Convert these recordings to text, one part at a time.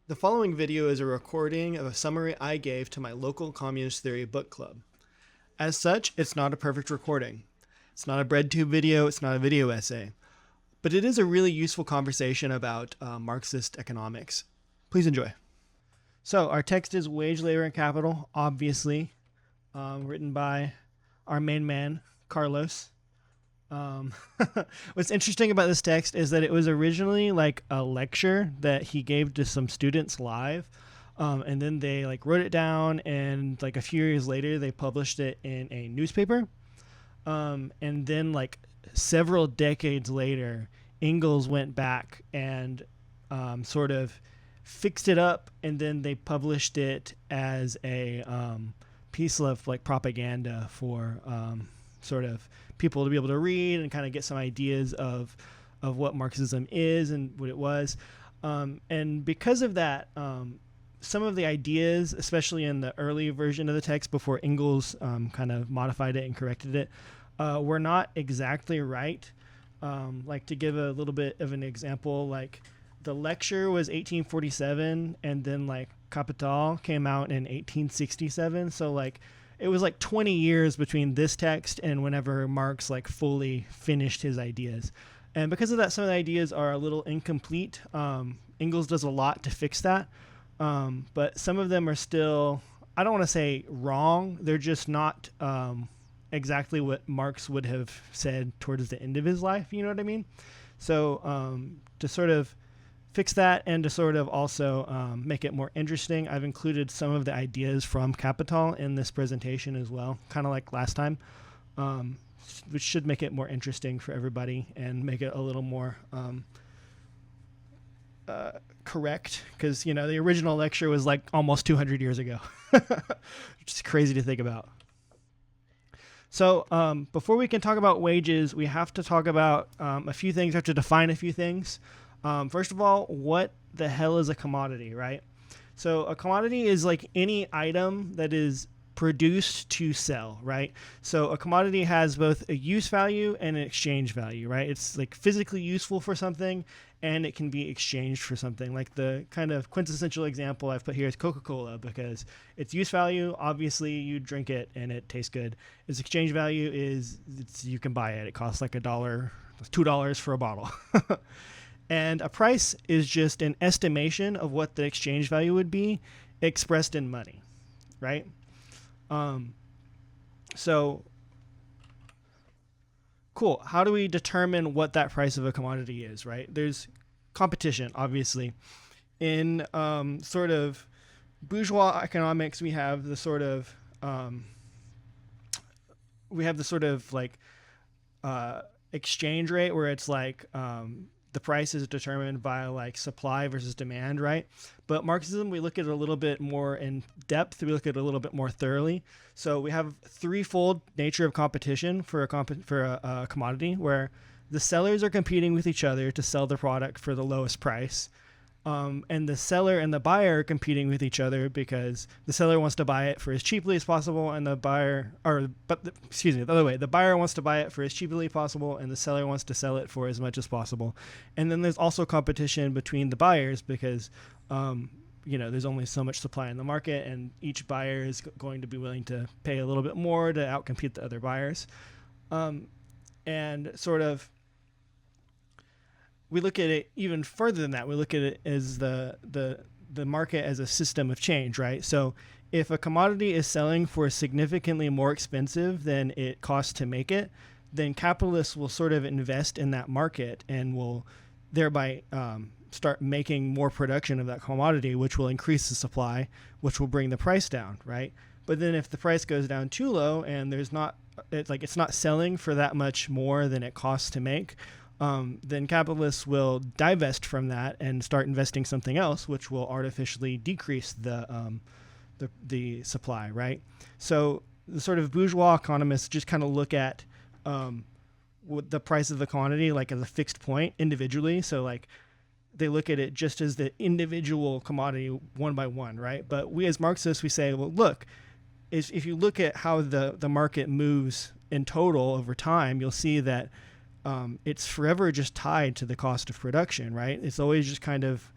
The following video is a recording of a summary I gave to my local communist theory book club. As such, it's not a perfect recording. It's not a breadtube video, it's not a video essay. But it is a really useful conversation about Marxist economics. Please enjoy. So our text is Wage, Labor, and Capital, obviously, written by our main man, Carlos. What's interesting about this text is that it was originally like a lecture that he gave to some students live, and then they like wrote it down, and like a few years later they published it in a newspaper, and then like several decades later Engels went back and sort of fixed it up, and then they published it as a piece of like propaganda for sort of people to be able to read and kind of get some ideas of what Marxism is and what it was. And because of that, some of the ideas, especially in the early version of the text before Engels kind of modified it and corrected it, were not exactly right. Like to give a little bit of an example, like the lecture was 1847 and then like Capital came out in 1867. So like it was like 20 years between this text and whenever Marx like fully finished his ideas. And because of that, some of the ideas are a little incomplete. Engels does a lot to fix that. But some of them are still, I don't want to say wrong. They're just not exactly what Marx would have said towards the end of his life. You know what I mean? So to sort of fix that and to sort of also make it more interesting, I've included some of the ideas from Capital in this presentation as well, kind of like last time, which should make it more interesting for everybody and make it a little more correct, because, you know, the original lecture was like almost 200 years ago, which is crazy to think about. So before we can talk about wages, we have to talk about a few things. We have to define a few things. First of all, what the hell is a commodity, right? So a commodity is like any item that is produced to sell, right? So a commodity has both a use value and an exchange value, right? It's like physically useful for something and it can be exchanged for something. Like the kind of quintessential example I've put here is Coca-Cola, because its use value, obviously you drink it and it tastes good. Its exchange value is you can buy it. It costs like $1, $2 for a bottle. And a price is just an estimation of what the exchange value would be expressed in money, right? So, cool. How do we determine what that price of a commodity is, right? There's competition, obviously. In sort of bourgeois economics, we have the sort of like exchange rate, where it's like the price is determined by like supply versus demand, right? But Marxism, we look at it a little bit more in depth. We look at it a little bit more thoroughly. So we have threefold nature of competition for a commodity, where the sellers are competing with each other to sell the product for the lowest price. And the seller and the buyer are competing with each other because the seller wants to buy it for as cheaply as possible, and the buyer wants to buy it for as cheaply as possible, and the seller wants to sell it for as much as possible. And then there's also competition between the buyers because, there's only so much supply in the market, and each buyer is going to be willing to pay a little bit more to outcompete the other buyers. And sort of, we look at it even further than that. We look at it as the market as a system of change, right? So if a commodity is selling for significantly more expensive than it costs to make it, then capitalists will sort of invest in that market and will thereby start making more production of that commodity, which will increase the supply, which will bring the price down, right? But then if the price goes down too low and it's not selling for that much more than it costs to make, then capitalists will divest from that and start investing something else, which will artificially decrease the supply, right? So the sort of bourgeois economists just kind of look at what the price of the commodity like as a fixed point individually. So like they look at it just as the individual commodity one by one, right? But we as Marxists, we say, well, look, if you look at how the market moves in total over time, you'll see that it's forever just tied to the cost of production, right? It's always just kind of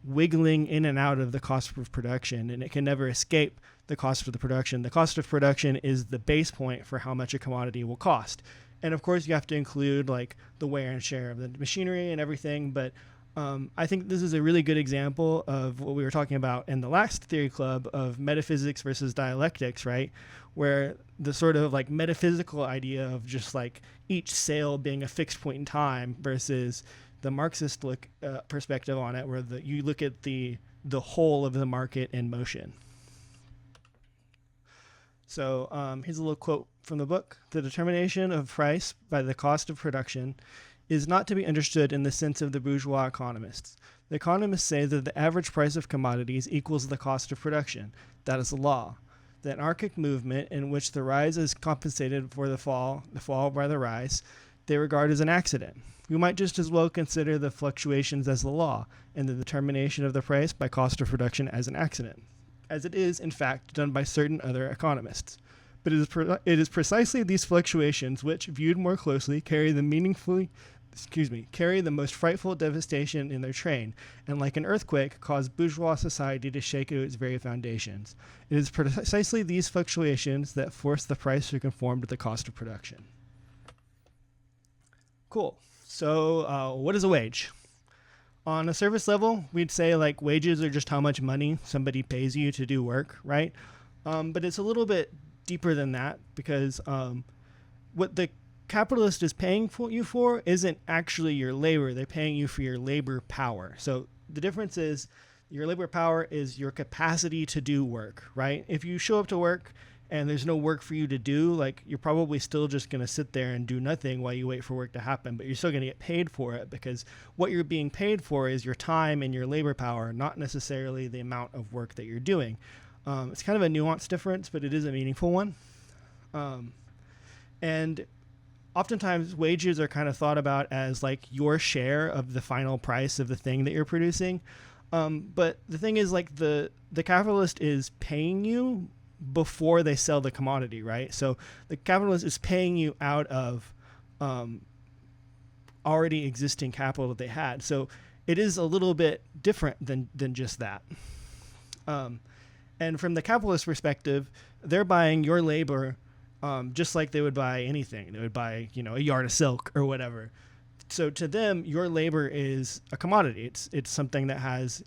wiggling in and out of the cost of production, and it can never escape the cost of the production. The cost of production is the base point for how much a commodity will cost. And of course, you have to include like the wear and share of the machinery and everything. But I think this is a really good example of what we were talking about in the last theory club of metaphysics versus dialectics, right? Where the sort of like metaphysical idea of just like each sale being a fixed point in time versus the Marxist perspective on it, where you look at the whole of the market in motion. So here's a little quote from the book. The determination of price by the cost of production is not to be understood in the sense of the bourgeois economists. The economists say that the average price of commodities equals the cost of production. That is the law. The anarchic movement in which the rise is compensated for the fall by the rise, they regard as an accident. We might just as well consider the fluctuations as the law and the determination of the price by cost of production as an accident, as it is, in fact, done by certain other economists. But it is precisely these fluctuations which, viewed more closely, carry the most frightful devastation in their train, and like an earthquake, cause bourgeois society to shake to its very foundations. It is precisely these fluctuations that force the price to conform to the cost of production. Cool. So what is a wage? On a surface level, we'd say like wages are just how much money somebody pays you to do work, right? But it's a little bit deeper than that, because what the capitalist is paying you for isn't actually your labor. They're paying you for your labor power. So the difference is your labor power is your capacity to do work, right? If you show up to work and there's no work for you to do, like you're probably still just going to sit there and do nothing while you wait for work to happen, but you're still going to get paid for it, because what you're being paid for is your time and your labor power, not necessarily the amount of work that you're doing. It's kind of a nuanced difference, but it is a meaningful one. And oftentimes wages are kind of thought about as like your share of the final price of the thing that you're producing. But the thing is, like the capitalist is paying you before they sell the commodity, right? So the capitalist is paying you out of already existing capital that they had. So it is a little bit different than just that. And from the capitalist perspective, they're buying your labor just like they would buy anything. They would buy, a yard of silk or whatever. So to them, your labor is a commodity. It's something that has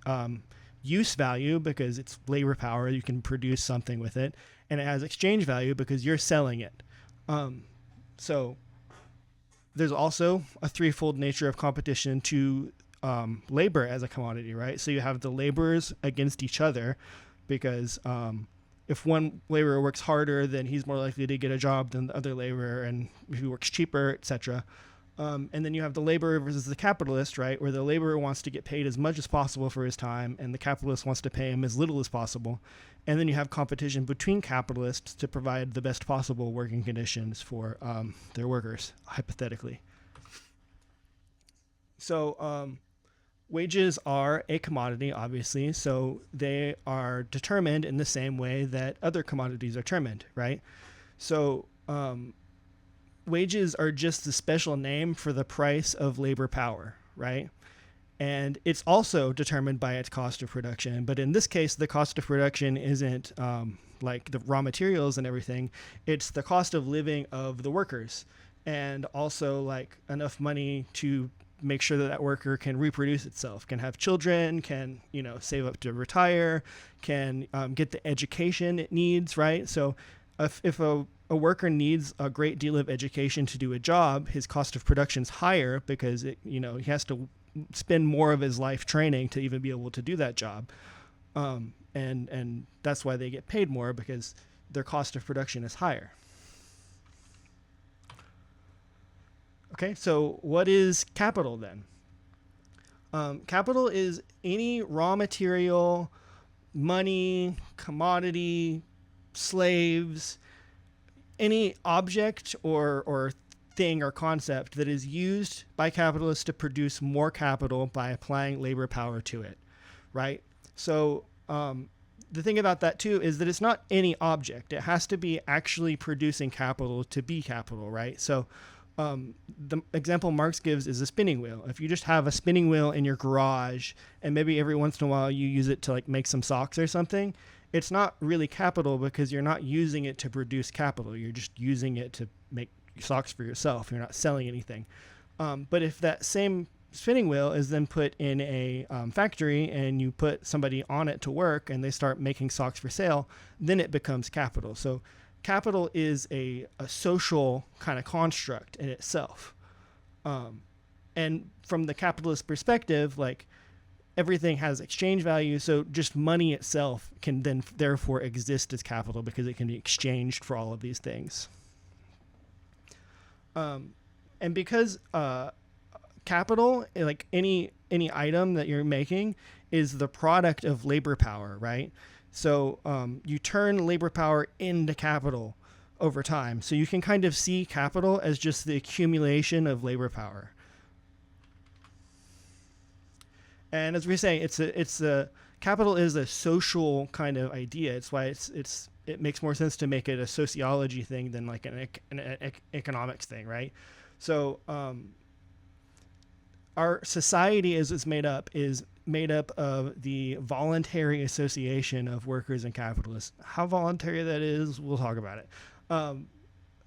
use value because it's labor power. You can produce something with it. And it has exchange value because you're selling it. So there's also a threefold nature of competition to labor as a commodity, right? So you have the laborers against each other, because if one laborer works harder, then he's more likely to get a job than the other laborer, and if he works cheaper, etc. And then you have the laborer versus the capitalist, right, where the laborer wants to get paid as much as possible for his time, and the capitalist wants to pay him as little as possible. And then you have competition between capitalists to provide the best possible working conditions for their workers, hypothetically. So wages are a commodity, obviously, so they are determined in the same way that other commodities are determined, right? So wages are just the special name for the price of labor power, right? And it's also determined by its cost of production. But in this case, the cost of production isn't like the raw materials and everything. It's the cost of living of the workers, and also like enough money to make sure that that worker can reproduce itself, can have children, can, save up to retire, can get the education it needs, right? So if a worker needs a great deal of education to do a job, his cost of production is higher because he has to spend more of his life training to even be able to do that job. And that's why they get paid more, because their cost of production is higher. Okay, so what is capital then? Capital is any raw material, money, commodity, slaves, any object or thing or concept that is used by capitalists to produce more capital by applying labor power to it, right? So the thing about that too is that it's not any object. It has to be actually producing capital to be capital, right? So The example Marx gives is a spinning wheel. If you just have a spinning wheel in your garage and maybe every once in a while you use it to like make some socks or something, it's not really capital because you're not using it to produce capital. You're just using it to make socks for yourself. You're not selling anything. But if that same spinning wheel is then put in a factory and you put somebody on it to work and they start making socks for sale, then it becomes capital. So capital is a social kind of construct in itself. And from the capitalist perspective, like everything has exchange value. So just money itself can then therefore exist as capital because it can be exchanged for all of these things. And because capital, like any item that you're making, is the product of labor power, right? So you turn labor power into capital over time. So you can kind of see capital as just the accumulation of labor power. And as we say, it's a capital is a social kind of idea. It's why it makes more sense to make it a sociology thing than like an economics thing, right? So our society as it's made up is made up of the voluntary association of workers and capitalists. How voluntary that is, we'll talk about it.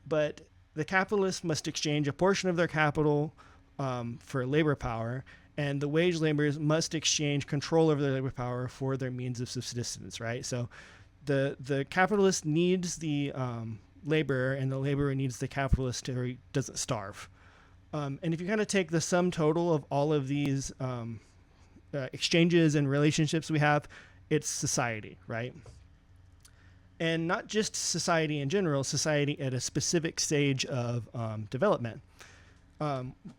But the capitalists must exchange a portion of their capital for labor power, and the wage laborers must exchange control over their labor power for their means of subsistence, right? So the capitalist needs the laborer, and the laborer needs the capitalist so he doesn't starve. And if you kind of take the sum total of all of these exchanges and relationships we have, it's society, right? And not just society in general, society at a specific stage of development.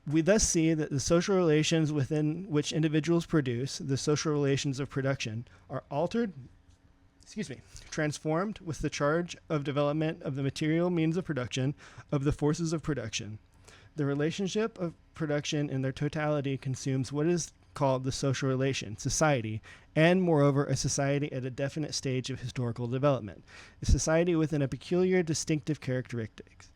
We thus see that the social relations within which individuals produce, the social relations of production, are transformed with the charge of development of the material means of production, of the forces of production. The relationship of production in their totality consumes what is called the social relation, society, and moreover a society at a definite stage of historical development, a society within a peculiar distinctive characteristics.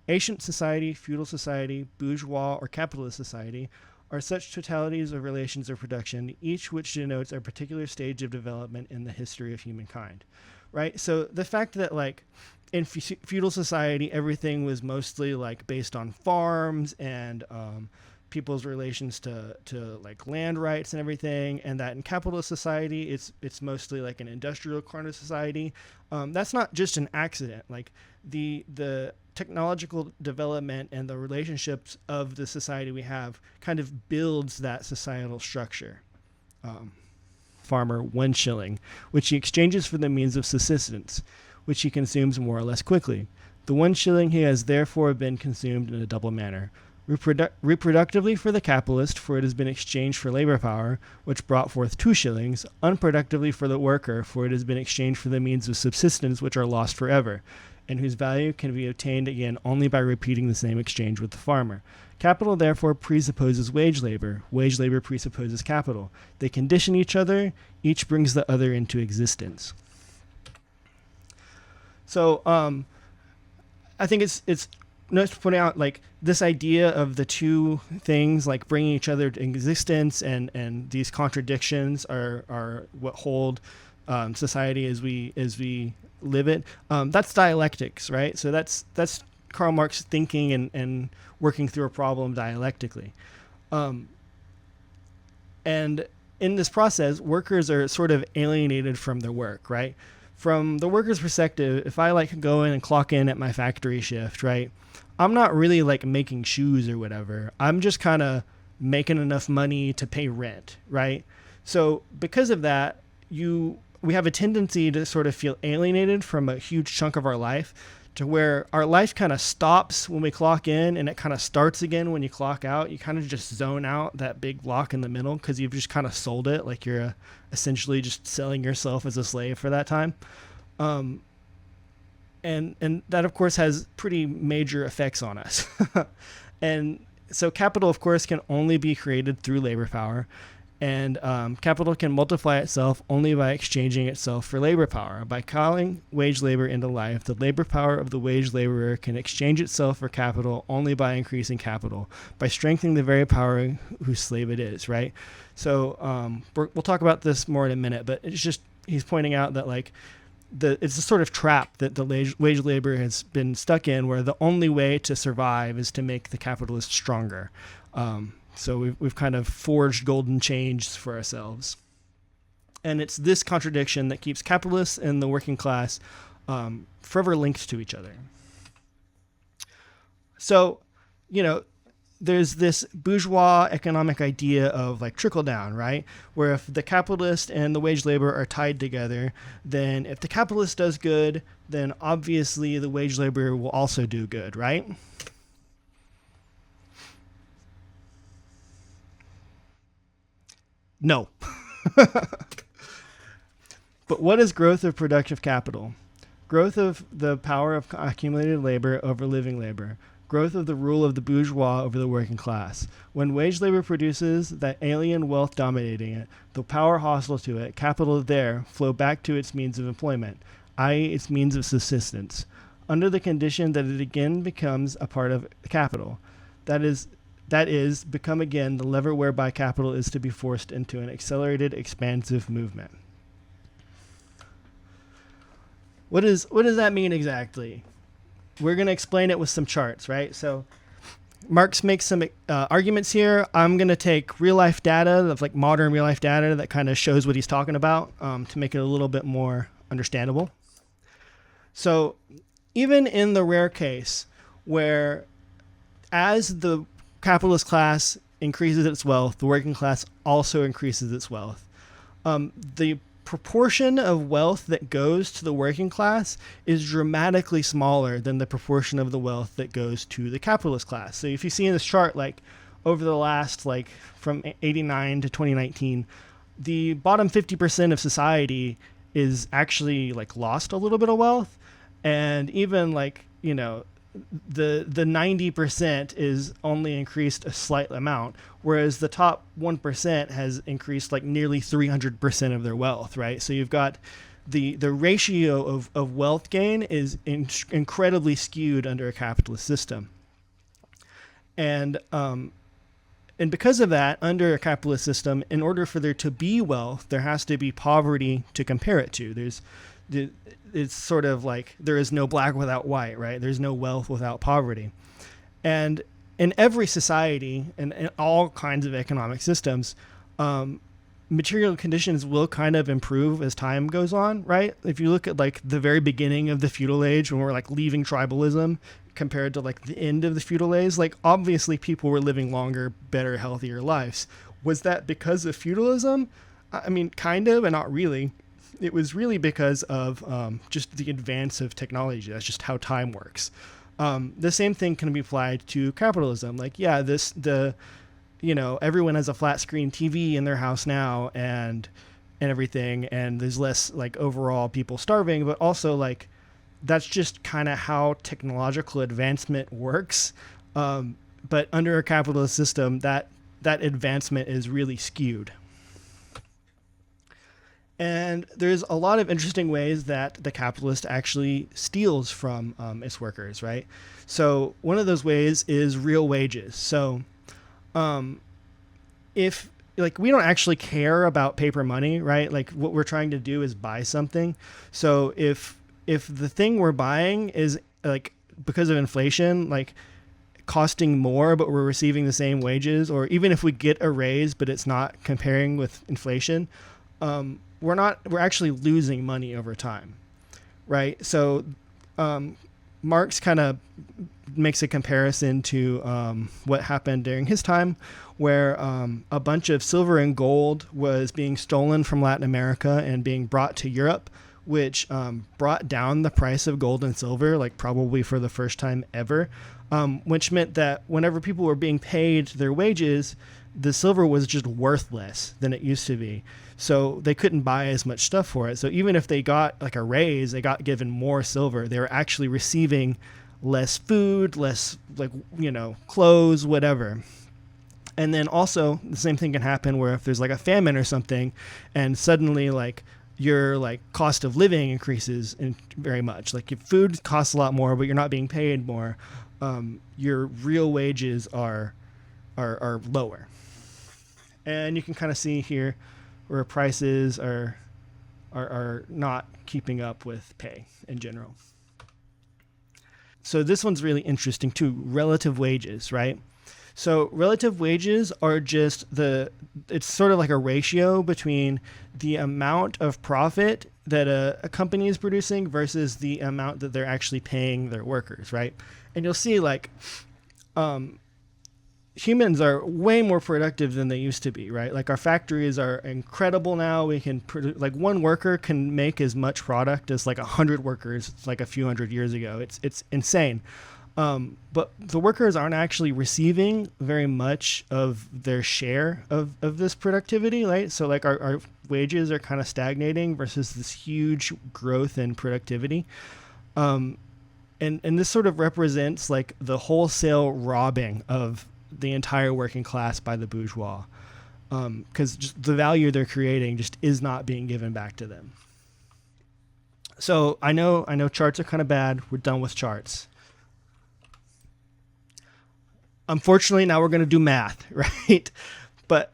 Ancient society, feudal society, bourgeois or capitalist society are such totalities of relations of production, each which denotes a particular stage of development in the history of humankind, right? So the fact that like in feudal society, everything was mostly like based on farms and people's relations to like land rights and everything, and that in capitalist society, it's mostly like an industrial kind of society. That's not just an accident. Like the technological development and the relationships of the society we have kind of builds that societal structure. Farmer 1 shilling, which he exchanges for the means of subsistence, which he consumes more or less quickly. The 1 shilling he has therefore been consumed in a double manner. Reproductively for the capitalist, for it has been exchanged for labor power, which brought forth 2 shillings, unproductively for the worker, for it has been exchanged for the means of subsistence which are lost forever, and whose value can be obtained again only by repeating the same exchange with the farmer. Capital therefore presupposes wage labor presupposes capital. They condition each other, each brings the other into existence. So I think it's nice to point out like this idea of the two things like bringing each other to existence, and these contradictions are what hold society as we live it. That's dialectics, right? So that's Karl Marx thinking and working through a problem dialectically. And in this process, workers are sort of alienated from their work, right? From the worker's perspective, if I like go in and clock in at my factory shift, right, I'm not really like making shoes or whatever. I'm just kind of making enough money to pay rent, right? So because of that, we have a tendency to sort of feel alienated from a huge chunk of our life, to where our life kind of stops when we clock in and it kind of starts again when you clock out. You kind of just zone out that big block in the middle because you've just kind of sold it, like you're essentially just selling yourself as a slave for that time. And that, of course, has pretty major effects on us. And so capital, of course, can only be created through labor power. And capital can multiply itself only by exchanging itself for labor power. By calling wage labor into life, the labor power of the wage laborer can exchange itself for capital only by increasing capital, by strengthening the very power whose slave it is, right? So we'll talk about this more in a minute, but it's just, he's pointing out that like it's a sort of trap that the wage labor has been stuck in, where the only way to survive is to make the capitalist stronger. So we've kind of forged golden chains for ourselves. And it's this contradiction that keeps capitalists and the working class forever linked to each other. So, there's this bourgeois economic idea of like trickle down, right? Where if the capitalist and the wage labor are tied together, then if the capitalist does good, then obviously the wage laborer will also do good, right? No. But what is growth of productive capital? Growth of the power of accumulated labor over living labor. Growth of the rule of the bourgeois over the working class. When wage labor produces that alien wealth dominating it, the power hostile to it, capital there, flow back to its means of employment, i.e. its means of subsistence, under the condition that it again becomes a part of capital. That is, become again the lever whereby capital is to be forced into an accelerated, expansive movement. What does that mean exactly? We're going to explain it with some charts, right? So Marx makes some arguments here. I'm going to take real-life data, of like modern real-life data that kind of shows what he's talking about to make it a little bit more understandable. So even in the rare case where as the capitalist class increases its wealth, the working class also increases its wealth. The proportion of wealth that goes to the working class is dramatically smaller than the proportion of the wealth that goes to the capitalist class. So if you see in this chart, like over the last, like from 89 to 2019, the bottom 50% of society is actually like lost a little bit of wealth. And even like, the 90% is only increased a slight amount, whereas the top 1% has increased like nearly 300% of their wealth, right? So you've got the ratio of wealth gain is incredibly skewed under a capitalist system. And because of that, under a capitalist system, in order for there to be wealth, there has to be poverty to compare it to. It's sort of like there is no black without white, right? There's no wealth without poverty. And in every society and in all kinds of economic systems, material conditions will kind of improve as time goes on, right? If you look at like the very beginning of the feudal age, when we're like leaving tribalism compared to like the end of the feudal age, like obviously people were living longer, better, healthier lives. Was that because of feudalism? I mean, kind of, and not really. It was really because of just the advance of technology. That's just how time works. The same thing can be applied to capitalism. Like, yeah, everyone has a flat screen TV in their house now and everything, and there's less like overall people starving, but also like that's just kind of how technological advancement works. But under a capitalist system, that advancement is really skewed. And there's a lot of interesting ways that the capitalist actually steals from its workers, right? So one of those ways is real wages. So if like we don't actually care about paper money, right? Like what we're trying to do is buy something. So if the thing we're buying is like because of inflation, like costing more, but we're receiving the same wages, or even if we get a raise, but it's not comparing with inflation, we're actually losing money over time, right? So Marx kind of makes a comparison to what happened during his time, where a bunch of silver and gold was being stolen from Latin America and being brought to Europe, which brought down the price of gold and silver, like probably for the first time ever, which meant that whenever people were being paid their wages, the silver was just worth less than it used to be. So they couldn't buy as much stuff for it. So even if they got like a raise, they got given more silver, they were actually receiving less food, less like, clothes, whatever. And then also the same thing can happen where if there's like a famine or something, and suddenly like your like cost of living increases very much. Like if food costs a lot more, but you're not being paid more, your real wages are lower. And you can kind of see here where prices are not keeping up with pay in general. So this one's really interesting too, relative wages, right? So relative wages are just it's sort of like a ratio between the amount of profit that a company is producing versus the amount that they're actually paying their workers, right? And you'll see like humans are way more productive than they used to be, right? Like our factories are incredible now. We can produce, like one worker can make as much product as like 100 workers like a few hundred years ago. It's insane. But the workers aren't actually receiving very much of their share of this productivity, right? So like our wages are kind of stagnating versus this huge growth in productivity. And this sort of represents like the wholesale robbing of the entire working class by the bourgeois. Because just the value they're creating just is not being given back to them. So I know charts are kind of bad. We're done with charts. Unfortunately, now we're going to do math, right? But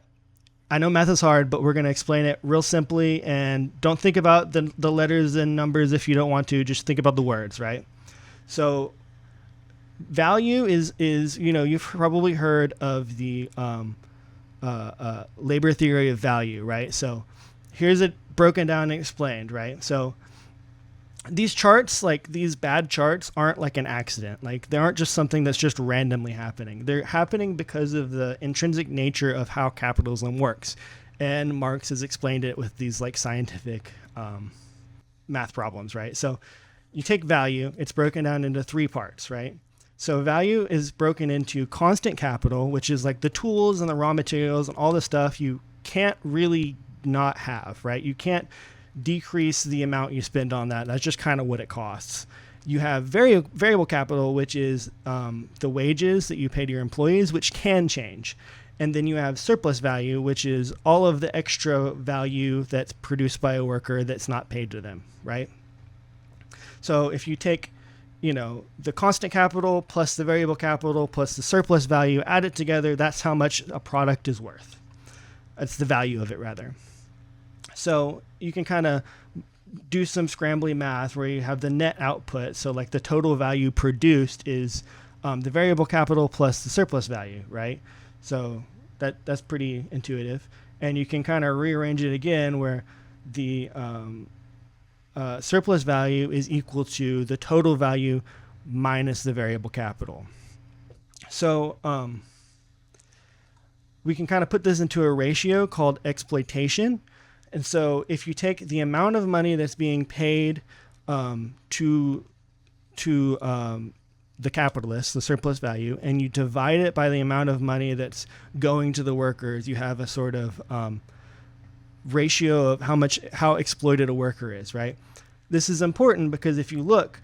I know math is hard, but we're going to explain it real simply. And don't think about the letters and numbers if you don't want to. Just think about the words, right? So value is you've probably heard of the labor theory of value, right? So here's it broken down and explained, right? So these charts, like these bad charts, aren't like an accident. Like they aren't just something that's just randomly happening. They're happening because of the intrinsic nature of how capitalism works. And Marx has explained it with these like scientific math problems, right? So you take value, it's broken down into 3 parts, right? So value is broken into constant capital, which is like the tools and the raw materials and all the stuff you can't really not have, right? You can't decrease the amount you spend on that. That's just kind of what it costs. You have variable capital, which is the wages that you pay to your employees, which can change. And then you have surplus value, which is all of the extra value that's produced by a worker that's not paid to them, right? So if you take, the constant capital plus the variable capital plus the surplus value, add it together, that's how much a product is worth. That's the value of it, rather. So you can kind of do some scrambly math where you have the net output. So like the total value produced is the variable capital plus the surplus value, right? So that's pretty intuitive. And you can kind of rearrange it again where the surplus value is equal to the total value minus the variable capital. So we can kind of put this into a ratio called exploitation. And so if you take the amount of money that's being paid to the capitalists, the surplus value, and you divide it by the amount of money that's going to the workers, you have a sort of ratio of how exploited a worker is, right? This is important because if you look,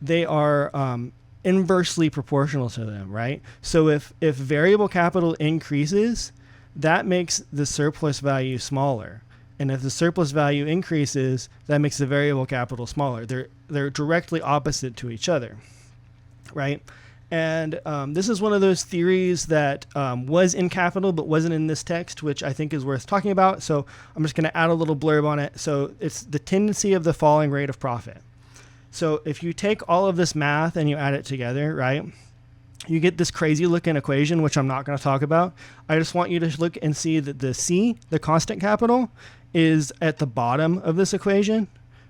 they are inversely proportional to them, right? So if variable capital increases, that makes the surplus value smaller. And if the surplus value increases, that makes the variable capital smaller. They're directly opposite to each other, right? And this is one of those theories that was in Capital but wasn't in this text, which I think is worth talking about. So I'm just going to add a little blurb on it. So it's the tendency of the falling rate of profit. So if you take all of this math and you add it together, right, you get this crazy looking equation, which I'm not going to talk about. I just want you to look and see that the C, the constant capital, is at the bottom of this equation,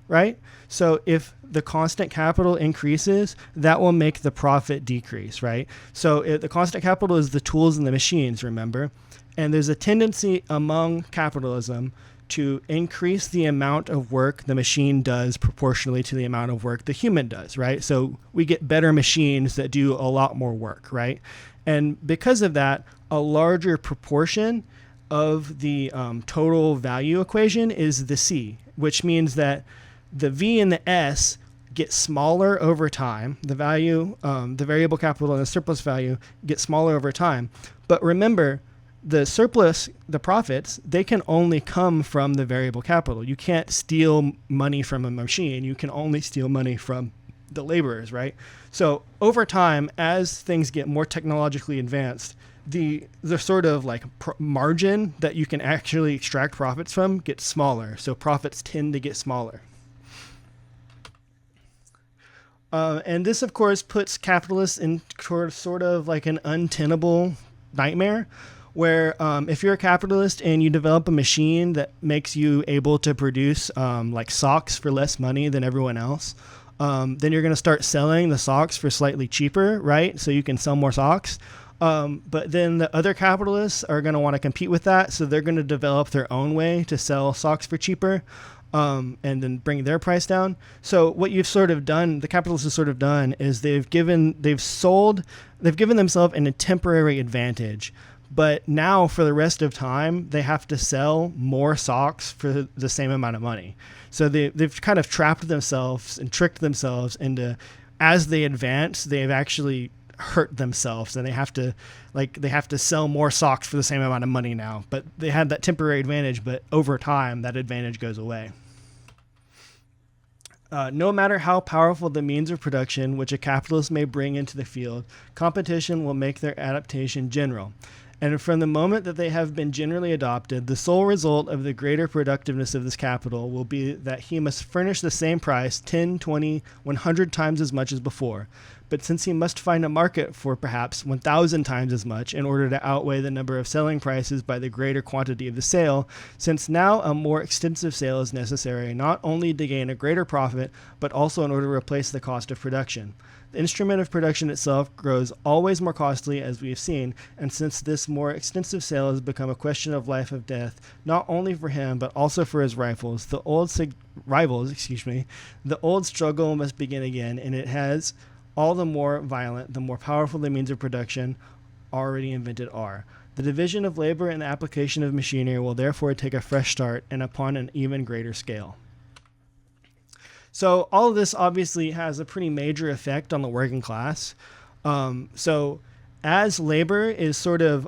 right? So if the constant capital increases, that will make the profit decrease, right? So the constant capital is the tools and the machines, remember? And there's a tendency among capitalism to increase the amount of work the machine does proportionally to the amount of work the human does, right? So we get better machines that do a lot more work, right? And because of that, a larger proportion of the total value equation is the C, which means that the V and the S get smaller over time. The value, the variable capital and the surplus value get smaller over time. But remember, the surplus, the profits, they can only come from the variable capital. You can't steal money from a machine. You can only steal money from the laborers, right? So over time, as things get more technologically advanced, the sort of like margin that you can actually extract profits from gets smaller. So profits tend to get smaller. And this, of course, puts capitalists in sort of like an untenable nightmare where if you're a capitalist and you develop a machine that makes you able to produce like socks for less money than everyone else, then you're going to start selling the socks for slightly cheaper, right? So you can sell more socks. But then the other capitalists are going to want to compete with that. So they're going to develop their own way to sell socks for cheaper. And then bring their price down. So what you've sort of done, the capitalists have sort of done, is they've given themselves a temporary advantage. But now for the rest of time, they have to sell more socks for the same amount of money. So they've kind of trapped themselves and tricked themselves into, as they advance, they've actually hurt themselves, and they have to sell more socks for the same amount of money now. But they had that temporary advantage, but over time that advantage goes away. No matter how powerful the means of production which a capitalist may bring into the field, competition will make their adaptation general. And from the moment that they have been generally adopted, the sole result of the greater productiveness of this capital will be that he must furnish the same price 10, 20, 100 times as much as before. But since he must find a market for perhaps 1,000 times as much in order to outweigh the number of selling prices by the greater quantity of the sale, since now a more extensive sale is necessary not only to gain a greater profit, but also in order to replace the cost of production. The instrument of production itself grows always more costly, as we have seen, and since this more extensive sale has become a question of life or death, not only for him, but also for his rivals, the old struggle must begin again, and it has all the more violent, the more powerful the means of production already invented are. The division of labor and the application of machinery will therefore take a fresh start and upon an even greater scale. So all of this obviously has a pretty major effect on the working class. So as labor is sort of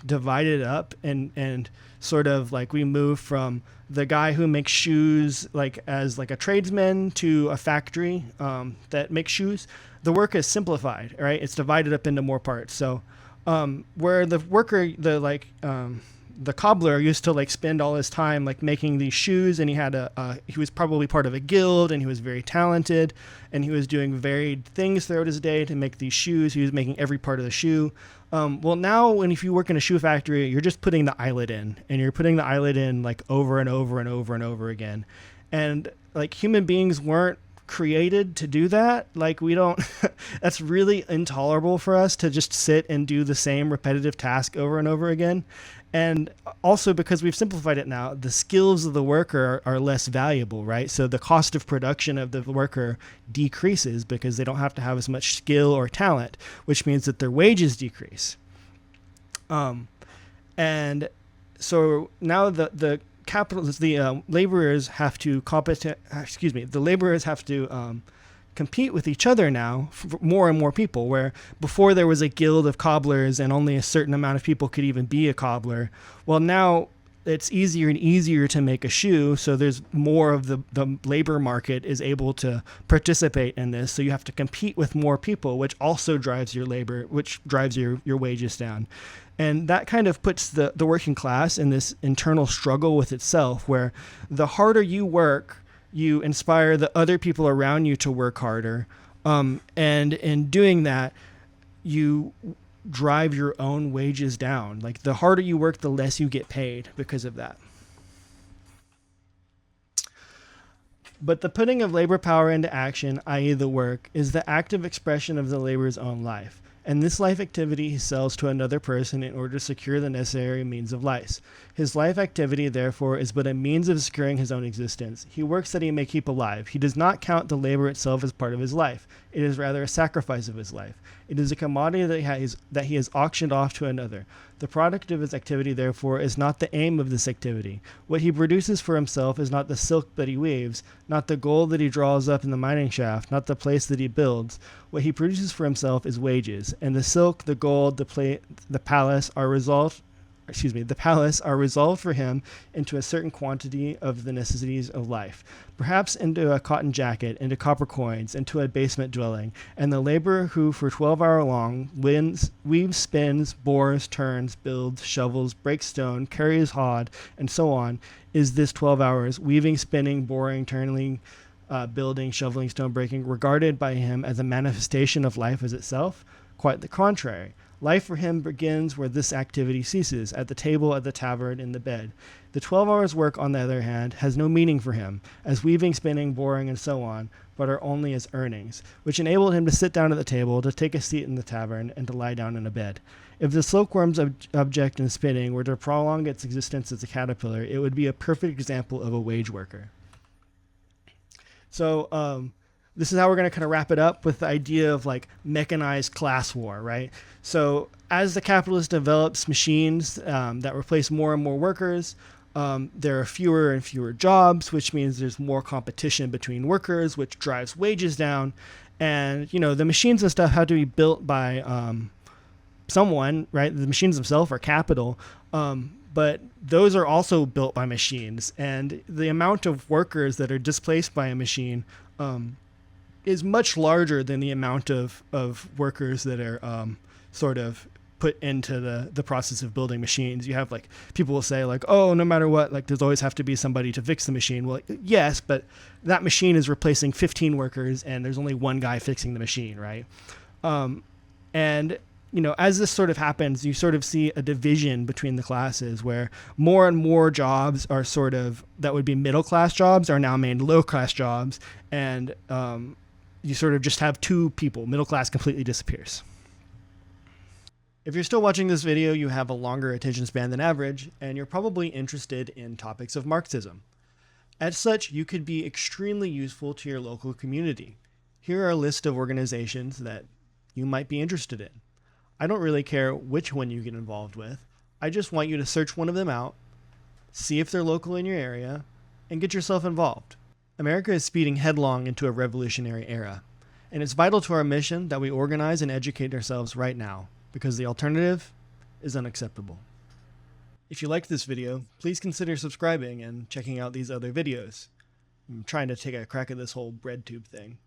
divided up and sort of like we move from the guy who makes shoes like as like a tradesman to a factory that makes shoes, the work is simplified, right? It's divided up into more parts. So where the worker, the cobbler used to like spend all his time like making these shoes, and he was probably part of a guild, and he was very talented, and he was doing varied things throughout his day to make these shoes. He was making every part of the shoe. Well, now if you work in a shoe factory, you're just putting the eyelet in, and you're putting the eyelet in like over and over and over and over again. And like human beings weren't created to do that. Like we don't, that's really intolerable for us to just sit and do the same repetitive task over and over again. And also because we've simplified it now, the skills of the worker are less valuable, right? So the cost of production of the worker decreases because they don't have to have as much skill or talent, which means that their wages decrease. And so now the capitalists, the laborers have to compete with each other now for more and more people, where before there was a guild of cobblers and only a certain amount of people could even be a cobbler. Well, now it's easier and easier to make a shoe, so there's more of the labor market is able to participate in this, so you have to compete with more people, which also drives your labor, which drives your wages down. And that kind of puts the working class in this internal struggle with itself, where the harder you work, you inspire the other people around you to work harder. And in doing that, you drive your own wages down. Like the harder you work, the less you get paid because of that. But the putting of labor power into action, i.e. the work, is the active expression of the laborer's own life. And this life activity he sells to another person in order to secure the necessary means of life. His life activity, therefore, is but a means of securing his own existence. He works that he may keep alive. He does not count the labor itself as part of his life. It is rather a sacrifice of his life. It is a commodity that he has auctioned off to another. The product of his activity, therefore, is not the aim of this activity. What he produces for himself is not the silk that he weaves, not the gold that he draws up in the mining shaft, not the place that he builds. What he produces for himself is wages, and the silk, the gold, the palace are result the palace are resolved for him into a certain quantity of the necessities of life, perhaps into a cotton jacket, into copper coins, into a basement dwelling, and the laborer who for 12 hours long weaves, spins, bores, turns, builds, shovels, breaks stone, carries hod, and so on, is this 12 hours, weaving, spinning, boring, turning, building, shoveling, stone breaking, regarded by him as a manifestation of life as itself? Quite the contrary. Life for him begins where this activity ceases, at the table, at the tavern, in the bed. The 12 hours' work, on the other hand, has no meaning for him, as weaving, spinning, boring, and so on, but are only as earnings, which enabled him to sit down at the table, to take a seat in the tavern, and to lie down in a bed. If the silkworm's object in spinning were to prolong its existence as a caterpillar, it would be a perfect example of a wage worker. So, this is how we're going to kind of wrap it up with the idea of like mechanized class war, right? So as the capitalist develops machines that replace more and more workers, there are fewer and fewer jobs, which means there's more competition between workers, which drives wages down. And, you know, the machines and stuff have to be built by someone, right? The machines themselves are capital. But those are also built by machines. And the amount of workers that are displaced by a machine is much larger than the amount of workers that are sort of put into the process of building machines. You have like people will say like, oh, no matter what, like there's always have to be somebody to fix the machine. Well, yes, but that machine is replacing 15 workers and there's only one guy fixing the machine, right? And you know, as this sort of happens, you sort of see a division between the classes where more and more jobs are sort of, that would be middle class jobs, are now made low class jobs. And you sort of just have two people. Middle class completely disappears. If you're still watching this video, you have a longer attention span than average, and you're probably interested in topics of Marxism. As such, you could be extremely useful to your local community. Here are a list of organizations that you might be interested in. I don't really care which one you get involved with. I just want you to search one of them out, see if they're local in your area, and get yourself involved. America is speeding headlong into a revolutionary era, and it's vital to our mission that we organize and educate ourselves right now, because the alternative is unacceptable. If you liked this video, please consider subscribing and checking out these other videos. I'm trying to take a crack at this whole bread tube thing.